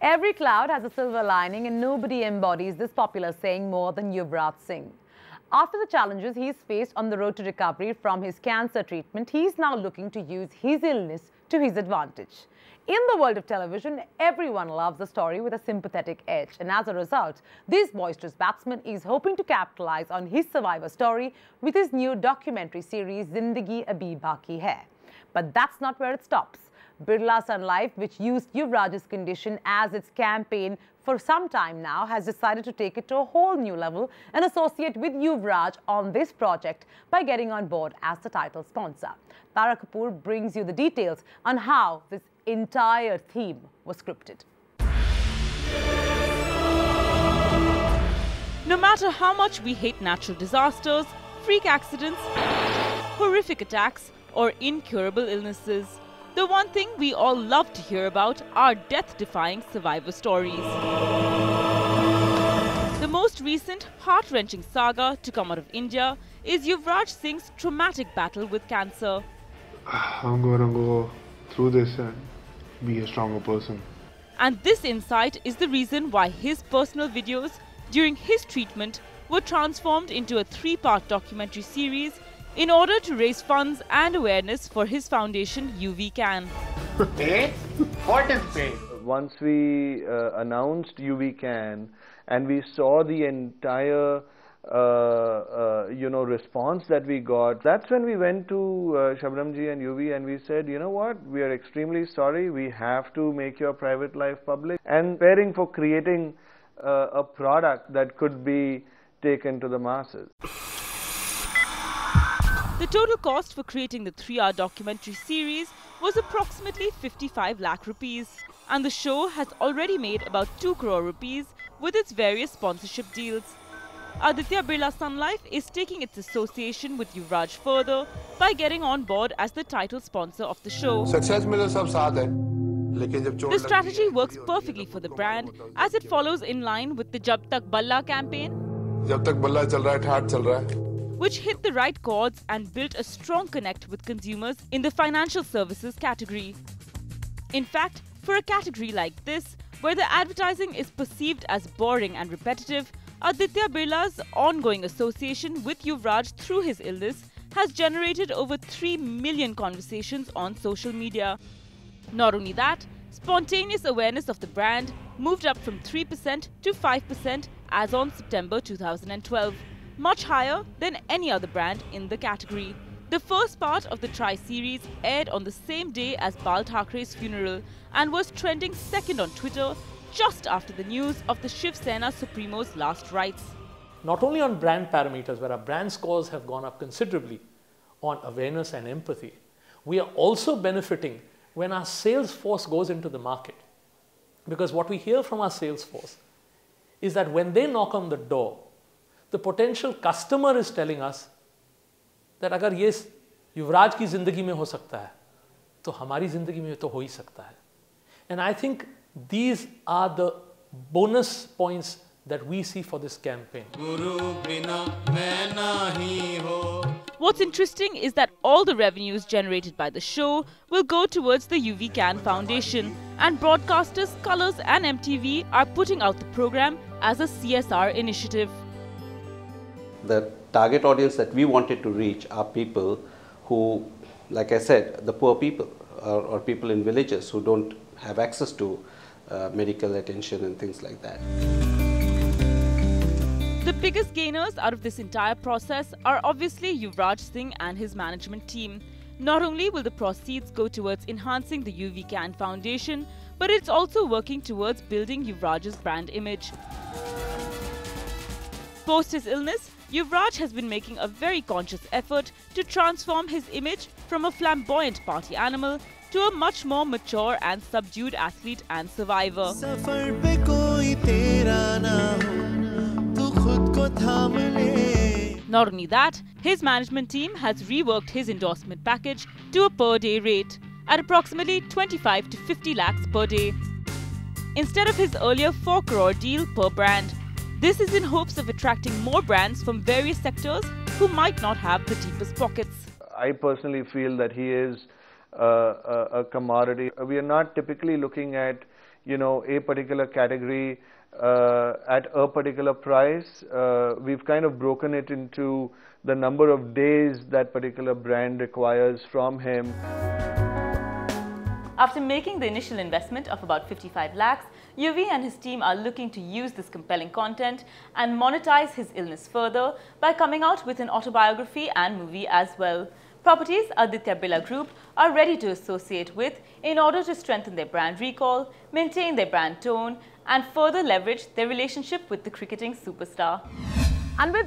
Every cloud has a silver lining, and nobody embodies this popular saying more than Yuvraj Singh. After the challenges he's faced on the road to recovery from his cancer treatment, he's now looking to use his illness to his advantage. In the world of television, everyone loves a story with a sympathetic edge, and as a result, this boisterous batsman is hoping to capitalize on his survivor story with his new documentary series Zindagi Abhi Baki Hai. But that's not where it stops. Birla Sun Life, which used Yuvraj's condition as its campaign for some time now, has decided to take it to a whole new level and associate with Yuvraj on this project by getting on board as the title sponsor. Tara Kapoor brings you the details on how this entire theme was scripted. No matter how much we hate natural disasters, freak accidents, horrific attacks, or incurable illnesses, the one thing we all love to hear about are death-defying survivor stories. The most recent heart-wrenching saga to come out of India is Yuvraj Singh's traumatic battle with cancer. I'm going to go through this and be a stronger person. And this insight is the reason why his personal videos during his treatment were transformed into a 3-part documentary series in order to raise funds and awareness for his foundation, UV Can. Pain? What is pain? Once we announced UV Can and we saw the entire response that we got, that's when we went to Shabnamji and UV and we said, you know what, we are extremely sorry, we have to make your private life public, and preparing for creating a product that could be taken to the masses. The total cost for creating the 3-hour documentary series was approximately 55 lakh rupees, and the show has already made about 2 crore rupees with its various sponsorship deals. Aditya Birla Sun Life is taking its association with Yuvraj further by getting on board as the title sponsor of the show. The strategy works perfectly for the brand as it follows in line with the Jab Tak Balla campaign, which hit the right chords and built a strong connect with consumers in the financial services category. In fact, for a category like this, where the advertising is perceived as boring and repetitive, Aditya Birla's ongoing association with Yuvraj through his illness has generated over 3 million conversations on social media. Not only that, spontaneous awareness of the brand moved up from 3% to 5% as on September 2012. Much higher than any other brand in the category. The first part of the Try series aired on the same day as Bal Thackeray's funeral and was trending second on Twitter just after the news of the Shiv Sena Supremo's last rites. Not only on brand parameters, where our brand scores have gone up considerably on awareness and empathy, we are also benefiting when our sales force goes into the market. Because what we hear from our sales force is that when they knock on the door, the potential customer is telling us that अगर ये युवराज की जिंदगी में हो सकता है, तो हमारी जिंदगी में तो हो ही सकता है. And I think these are the bonus points that we see for this campaign. What's interesting is that all the revenues generated by the show will go towards the UV Can Foundation, and broadcasters Colors and MTV are putting out the program as a CSR initiative. The target audience that we wanted to reach are people who, like I said, the poor people or people in villages who don't have access to medical attention and things like that. The biggest gainers out of this entire process are obviously Yuvraj Singh and his management team. Not only will the proceeds go towards enhancing the UV Can Foundation, but it's also working towards building Yuvraj's brand image. Post his illness, Yuvraj has been making a very conscious effort to transform his image from a flamboyant party animal to a much more mature and subdued athlete and survivor. Not only that, his management team has reworked his endorsement package to a per-day rate at approximately 25 to 50 lakhs per day, instead of his earlier 4 crore deal per brand. This is in hopes of attracting more brands from various sectors who might not have the deepest pockets. I personally feel that he is a commodity. We are not typically looking at, a particular category at a particular price. We've kind of broken it into the number of days that particular brand requires from him. After making the initial investment of about 55 lakhs, Yuvi and his team are looking to use this compelling content and monetize his illness further by coming out with an autobiography and movie as well. Properties Aditya Birla Group are ready to associate with in order to strengthen their brand recall, maintain their brand tone, and further leverage their relationship with the cricketing superstar. And with